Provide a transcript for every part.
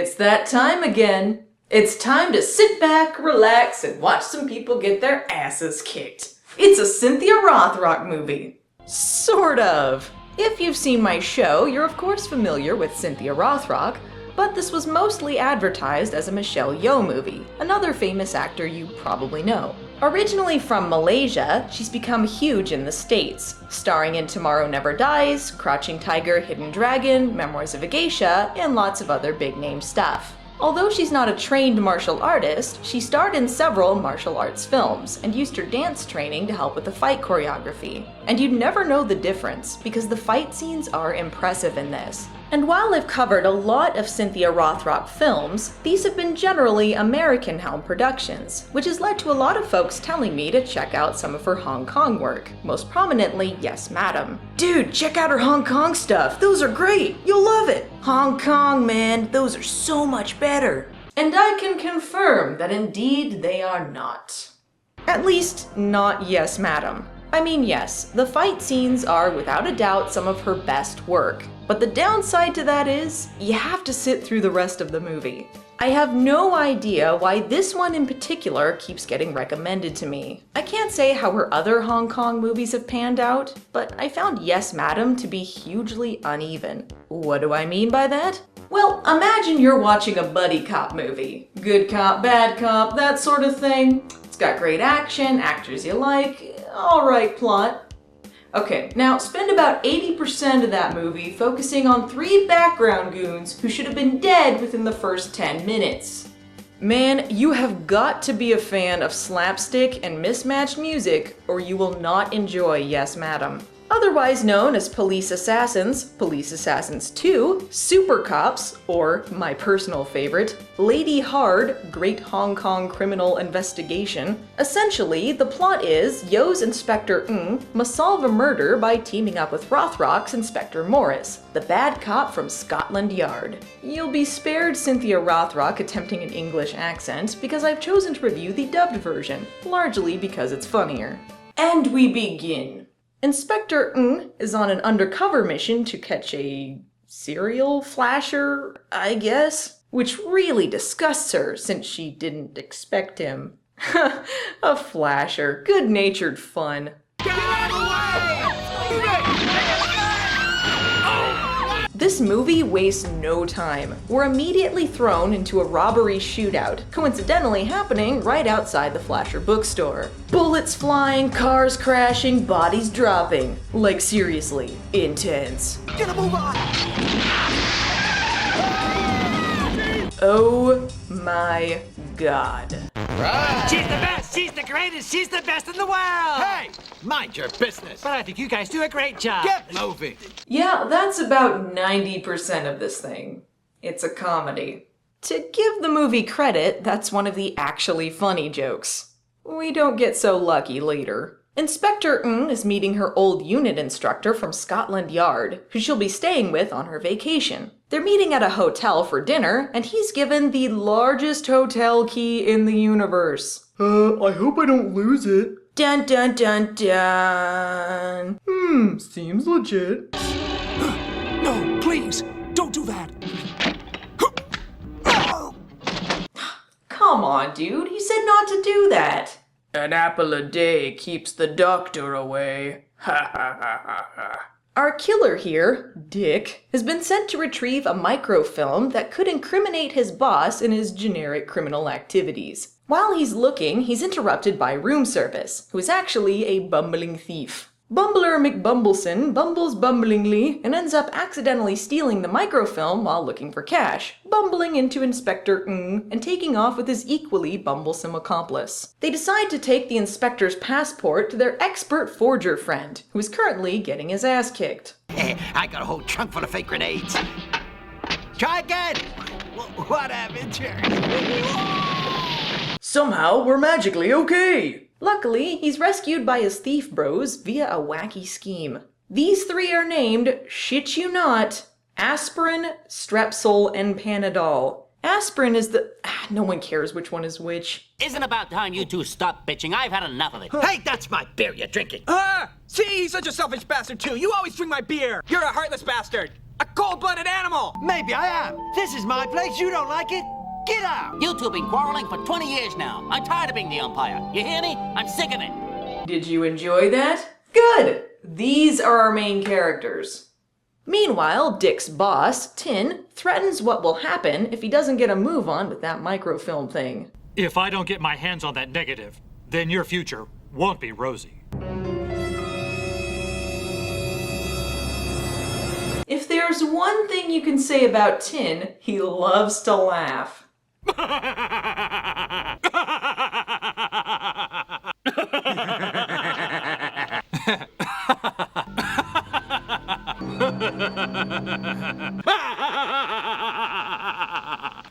It's that time again. It's time to sit back, relax, and watch some people get their asses kicked. It's a Cynthia Rothrock movie. Sort of. If you've seen my show, you're of course familiar with Cynthia Rothrock, but this was mostly advertised as a Michelle Yeoh movie, another famous actor you probably know. Originally from Malaysia, she's become huge in the States, starring in Tomorrow Never Dies, Crouching Tiger, Hidden Dragon, Memoirs of a Geisha, and lots of other big-name stuff. Although she's not a trained martial artist, she starred in several martial arts films and used her dance training to help with the fight choreography. And you'd never know the difference, because the fight scenes are impressive in this. And while I've covered a lot of Cynthia Rothrock films, these have been generally American helm productions, which has led to a lot of folks telling me to check out some of her Hong Kong work, most prominently Yes Madam. Dude, check out her Hong Kong stuff, those are great, you'll love it! Hong Kong, man, those are so much better. And I can confirm that indeed they are not. At least, not Yes Madam. I mean, yes, the fight scenes are without a doubt some of her best work. But the downside to that is, you have to sit through the rest of the movie. I have no idea why this one in particular keeps getting recommended to me. I can't say how her other Hong Kong movies have panned out, but I found Yes Madam to be hugely uneven. What do I mean by that? Well, imagine you're watching a buddy cop movie. Good cop, bad cop, that sort of thing. It's got great action, actors you like, alright plot. Okay, now spend about 80% of that movie focusing on 3 background goons who should have been dead within the first 10 minutes. Man, you have got to be a fan of slapstick and mismatched music, or you will not enjoy Yes Madam. Otherwise known as Police Assassins, Police Assassins 2, Super Cops, or my personal favorite, Lady Hard, Great Hong Kong Criminal Investigation. Essentially, the plot is Yeoh's Inspector Ng must solve a murder by teaming up with Rothrock's Inspector Morris, the bad cop from Scotland Yard. You'll be spared Cynthia Rothrock attempting an English accent because I've chosen to review the dubbed version, largely because it's funnier. And we begin. Inspector Ng is on an undercover mission to catch a serial flasher, I guess, which really disgusts her since she didn't expect him. A flasher, good-natured fun. Get out of the way! This movie wastes no time. We're immediately thrown into a robbery shootout, coincidentally happening right outside the Flasher bookstore. Bullets flying, cars crashing, bodies dropping. Like seriously, intense. Get a move on! Oh my god. Right. She's the best, she's the greatest, she's the best in the world! Hey, mind your business. But I think you guys do a great job. Get moving. Yeah, that's about 90% of this thing. It's a comedy. To give the movie credit, that's one of the actually funny jokes. We don't get so lucky later. Inspector Ng is meeting her old unit instructor from Scotland Yard, who she'll be staying with on her vacation. They're meeting at a hotel for dinner, and he's given the largest hotel key in the universe. I hope I don't lose it. Dun dun dun dun. Seems legit. No, please, don't do that. Come on, dude, he said not to do that. An apple a day keeps the doctor away. Ha ha ha ha ha. Our killer here, Dick, has been sent to retrieve a microfilm that could incriminate his boss in his generic criminal activities. While he's looking, he's interrupted by room service, who is actually a bumbling thief. Bumbler McBumbleson bumbles bumblingly and ends up accidentally stealing the microfilm while looking for cash, bumbling into Inspector Ng and taking off with his equally bumblesome accomplice. They decide to take the inspector's passport to their expert forger friend, who is currently getting his ass kicked. I got a whole trunk full of fake grenades. Try again. What happened, Jerry? Somehow we're magically okay. Luckily, he's rescued by his thief bros via a wacky scheme. These 3 are named, shit you not, Aspirin, Strepsil, and Panadol. Aspirin is the... no one cares which one is which. Isn't about time you two stop bitching. I've had enough of it. Hey, that's my beer you're drinking. See, he's such a selfish bastard too. You always drink my beer. You're a heartless bastard. A cold-blooded animal! Maybe I am. This is my place. You don't like it? Get out! You two have been quarreling for 20 years now. I'm tired of being the umpire. You hear me? I'm sick of it. Did you enjoy that? Good! These are our main characters. Meanwhile, Dick's boss, Tin, threatens what will happen if he doesn't get a move on with that microfilm thing. If I don't get my hands on that negative, then your future won't be rosy. If there's one thing you can say about Tin, he loves to laugh.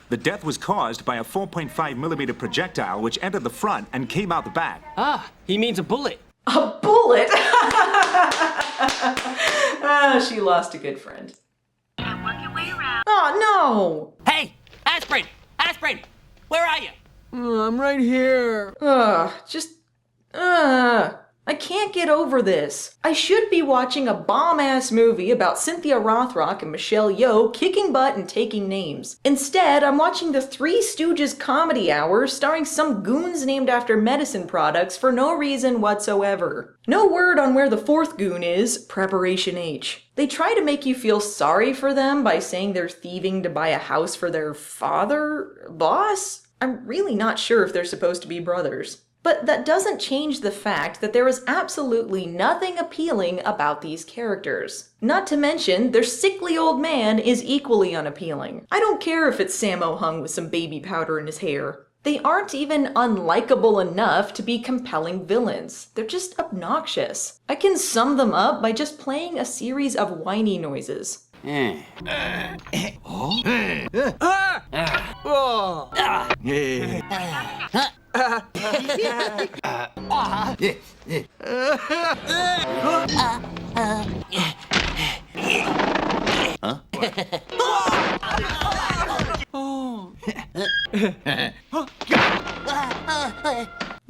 The death was caused by a 4.5mm projectile which entered the front and came out the back. Ah, he means a bullet. A bullet? Ah, she lost a good friend. Now work your way around. Oh, no! Hey, Aspirin! Aspirin! Where are you? I'm right here. I can't get over this. I should be watching a bomb-ass movie about Cynthia Rothrock and Michelle Yeoh kicking butt and taking names. Instead, I'm watching the Three Stooges comedy hour starring some goons named after medicine products for no reason whatsoever. No word on where the fourth goon is, Preparation H. They try to make you feel sorry for them by saying they're thieving to buy a house for their boss? I'm really not sure if they're supposed to be brothers. But that doesn't change the fact that there is absolutely nothing appealing about these characters. Not to mention, their sickly old man is equally unappealing. I don't care if it's Sammo Hung with some baby powder in his hair. They aren't even unlikable enough to be compelling villains. They're just obnoxious. I can sum them up by just playing a series of whiny noises. The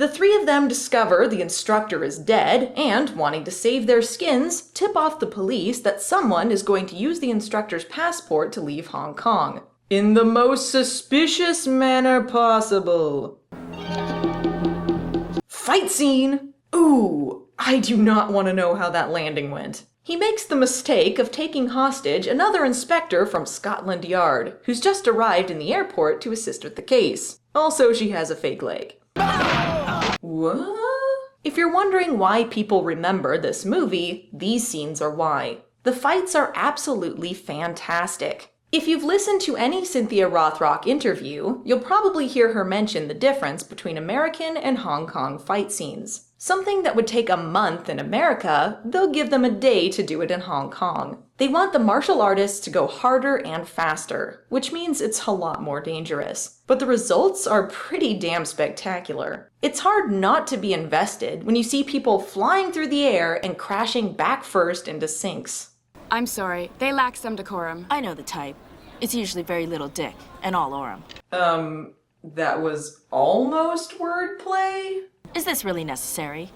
three of them discover the instructor is dead and, wanting to save their skins, tip off the police that someone is going to use the instructor's passport to leave Hong Kong. In the most suspicious manner possible. Fight scene! Ooh, I do not want to know how that landing went. He makes the mistake of taking hostage another inspector from Scotland Yard, who's just arrived in the airport to assist with the case. Also, she has a fake leg. What? If you're wondering why people remember this movie, these scenes are why. The fights are absolutely fantastic. If you've listened to any Cynthia Rothrock interview, you'll probably hear her mention the difference between American and Hong Kong fight scenes. Something that would take a month in America, they'll give them a day to do it in Hong Kong. They want the martial artists to go harder and faster, which means it's a lot more dangerous. But the results are pretty damn spectacular. It's hard not to be invested when you see people flying through the air and crashing back first into sinks. I'm sorry, they lack some decorum. I know the type. It's usually very little dick and all Orem. That was almost wordplay? Is this really necessary?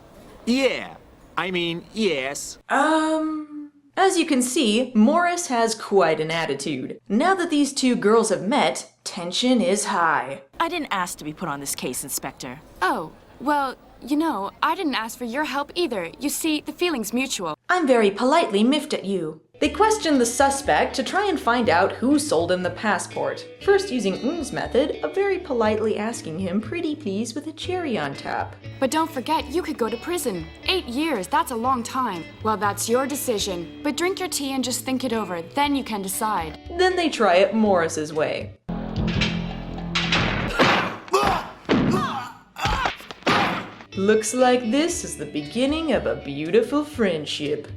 Yeah. I mean, yes. As you can see, Morris has quite an attitude. Now that these two girls have met, tension is high. I didn't ask to be put on this case, Inspector. Oh, well, you know, I didn't ask for your help either. You see, the feeling's mutual. I'm very politely miffed at you. They question the suspect to try and find out who sold him the passport. First using Ng's method of very politely asking him pretty please with a cherry on top. But don't forget, you could go to prison. 8 years, that's a long time. Well, that's your decision. But drink your tea and just think it over, then you can decide. Then they try it Morris's way. Looks like this is the beginning of a beautiful friendship.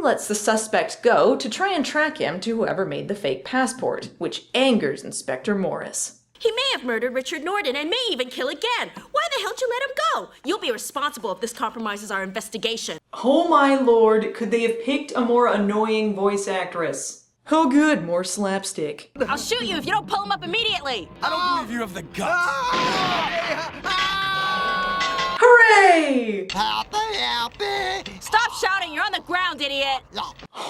Lets the suspect go to try and track him to whoever made the fake passport, which angers Inspector Morris. He may have murdered Richard Norton and may even kill again. Why the hell did you let him go? You'll be responsible if this compromises our investigation. Oh my lord, could they have picked a more annoying voice actress? Oh good, more slapstick. I'll shoot you if you don't pull him up immediately. I don't believe you have the guts. Hooray! Help me, help me! Stop shouting, you're on the ground, idiot.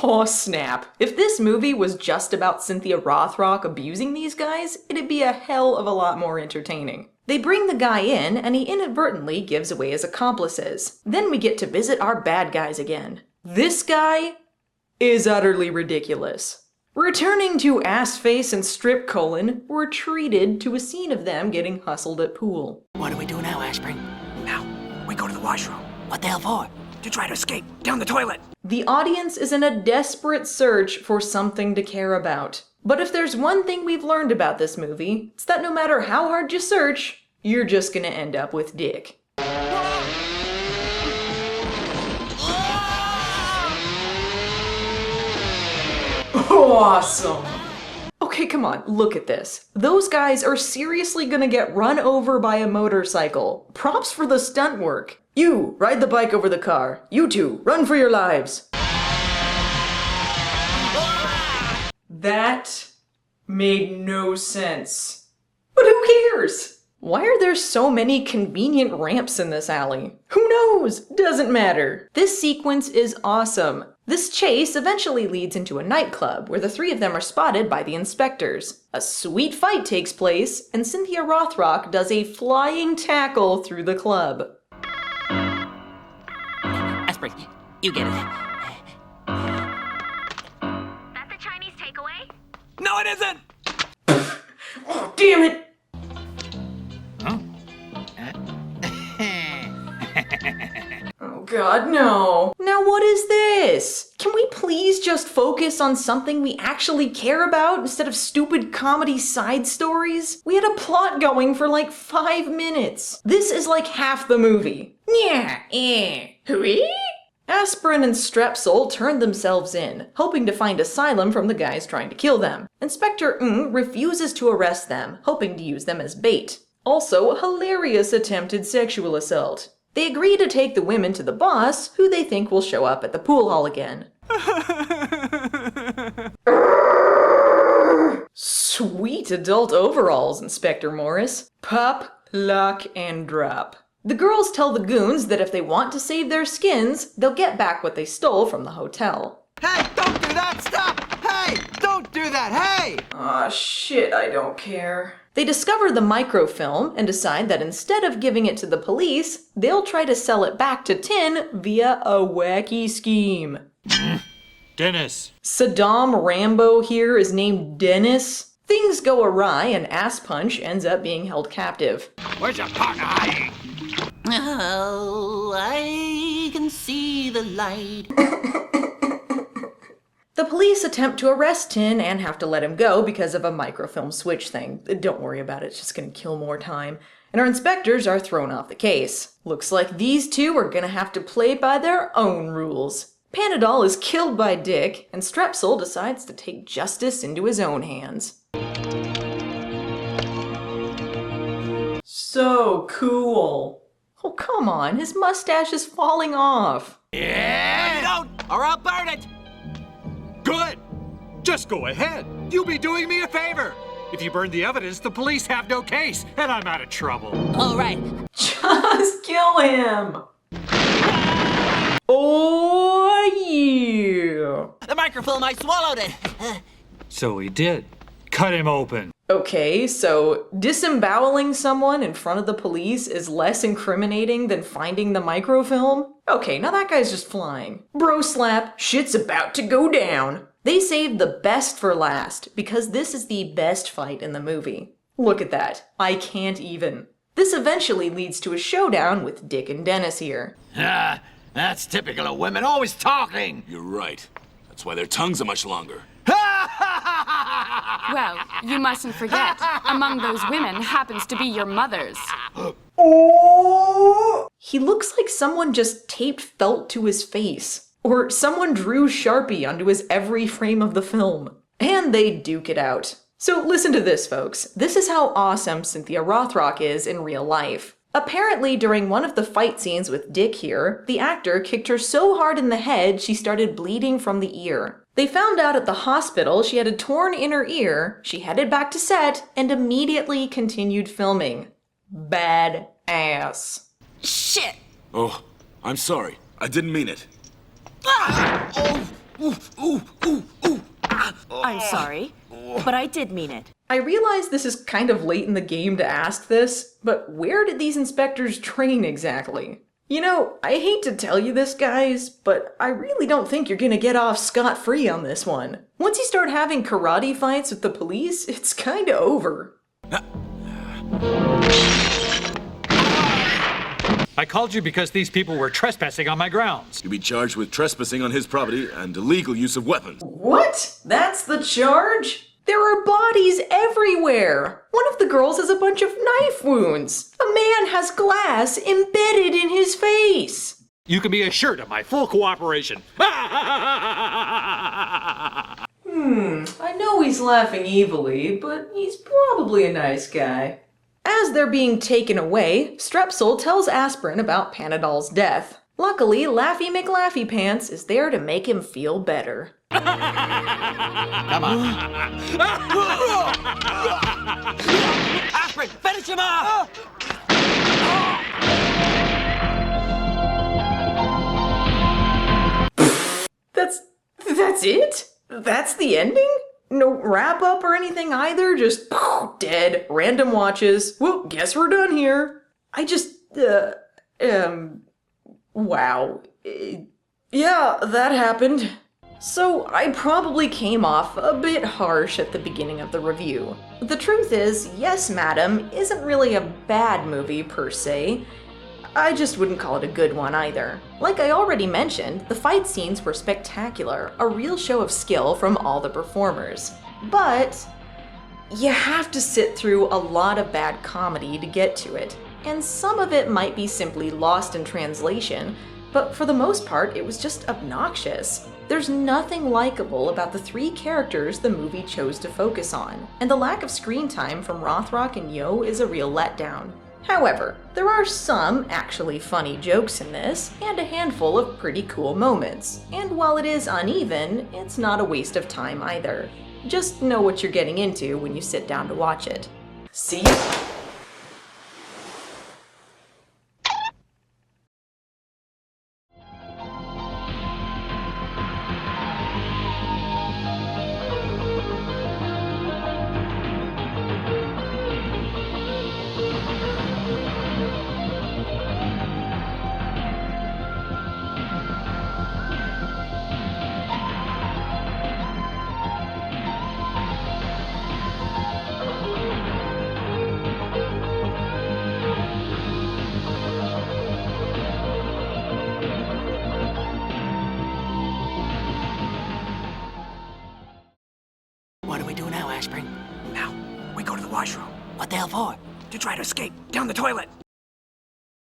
Oh snap. If this movie was just about Cynthia Rothrock abusing these guys, it'd be a hell of a lot more entertaining. They bring the guy in, and he inadvertently gives away his accomplices. Then we get to visit our bad guys again. This guy is utterly ridiculous. Returning to Assface and Strip Colon, we're treated to a scene of them getting hustled at pool. What do we do now, Aspirin? Now, we go to the washroom What the hell for? to try to escape down the toilet. The audience is in a desperate search for something to care about. But if there's one thing we've learned about this movie, it's that no matter how hard you search, you're just gonna end up with Dick. Awesome! Okay, come on, look at this. Those guys are seriously gonna get run over by a motorcycle. Props for the stunt work. You, ride the bike over the car. You two, run for your lives. That made no sense. But who cares? Why are there so many convenient ramps in this alley? Who knows? Doesn't matter. This sequence is awesome. This chase eventually leads into a nightclub where the three of them are spotted by the inspectors. A sweet fight takes place, and Cynthia Rothrock does a flying tackle through the club. Aspirin, you get it. That the Chinese takeaway? No, it isn't! Oh, damn it! Oh god, no. Now what is this? Can we please just focus on something we actually care about instead of stupid comedy side stories? We had a plot going for like 5 minutes. This is like half the movie. Hooey? Aspirin and Strepsil turned themselves in, hoping to find asylum from the guys trying to kill them. Inspector Ng refuses to arrest them, hoping to use them as bait. Also, a hilarious attempted sexual assault. They agree to take the women to the boss, who they think will show up at the pool hall again. Sweet adult overalls, Inspector Morris. Pop, lock, and drop. The girls tell the goons that if they want to save their skins, they'll get back what they stole from the hotel. Hey, don't do that! Stop! Hey, don't do that! Hey! Aw, shit, I don't care. They discover the microfilm and decide that instead of giving it to the police, they'll try to sell it back to Tin via a wacky scheme. Dennis. Saddam Rambo here is named Dennis. Things go awry and Ass Punch ends up being held captive. Where's your partner hiding? Oh, I can see the light. The police attempt to arrest Tin and have to let him go because of a microfilm switch thing. Don't worry about it, it's just gonna kill more time. And our inspectors are thrown off the case. Looks like these two are gonna have to play by their own rules. Panadol is killed by Dick, and Strepsil decides to take justice into his own hands. So cool. Oh, come on, his mustache is falling off. Yeah! Don't, or I'll burn it! Good. Just go ahead. You'll be doing me a favor. If you burn the evidence, the police have no case, and I'm out of trouble. All right. Just kill him. Oh, yeah. The microfilm, I swallowed it. So he did. Cut him open. Okay, so disemboweling someone in front of the police is less incriminating than finding the microfilm? Okay, now that guy's just flying. Bro slap, shit's about to go down. They saved the best for last, because this is the best fight in the movie. Look at that. I can't even. This eventually leads to a showdown with Dick and Dennis here. Ah, that's typical of women, always talking! You're right. That's why their tongues are much longer. Well, you mustn't forget, among those women happens to be your mother's. Oh! He looks like someone just taped felt to his face. Or someone drew Sharpie onto his every frame of the film. And they duke it out. So listen to this, folks. This is how awesome Cynthia Rothrock is in real life. Apparently, during one of the fight scenes with Dick here, the actor kicked her so hard in the head she started bleeding from the ear. They found out at the hospital she had a torn inner ear, she headed back to set, and immediately continued filming. Bad ass. Shit. Oh, I'm sorry. I didn't mean it. Ah! Oh, I'm sorry, but I did mean it. I realize this is kind of late in the game to ask this, but where did these inspectors train exactly? You know, I hate to tell you this, guys, but I really don't think you're gonna get off scot-free on this one. Once you start having karate fights with the police, it's kinda over. I called you because these people were trespassing on my grounds. You'll be charged with trespassing on his property and illegal use of weapons. What? That's the charge? There are bodies everywhere! One of the girls has a bunch of knife wounds! A man has glass embedded in his face! You can be assured of my full cooperation. I know he's laughing evilly, but he's probably a nice guy. As they're being taken away, Strepsil tells Aspirin about Panadol's death. Luckily, Laffy McLaffy-Pants is there to make him feel better. Come on. Aspirin, finish him off! That's it? That's the ending? No wrap-up or anything either? Just dead, random watches. Well, guess we're done here. Wow. Yeah, that happened. So, I probably came off a bit harsh at the beginning of the review. The truth is, Yes Madam isn't really a bad movie per se. I just wouldn't call it a good one either. Like I already mentioned, the fight scenes were spectacular, a real show of skill from all the performers. But you have to sit through a lot of bad comedy to get to it, and some of it might be simply lost in translation, but for the most part it was just obnoxious. There's nothing likable about the three characters the movie chose to focus on, and the lack of screen time from Rothrock and Yo is a real letdown. However, there are some actually funny jokes in this, and a handful of pretty cool moments. And while it is uneven, it's not a waste of time either. Just know what you're getting into when you sit down to watch it. See ya! What do we do now, Aspirin? Now, we go to the washroom What the hell for? to try to escape down the toilet.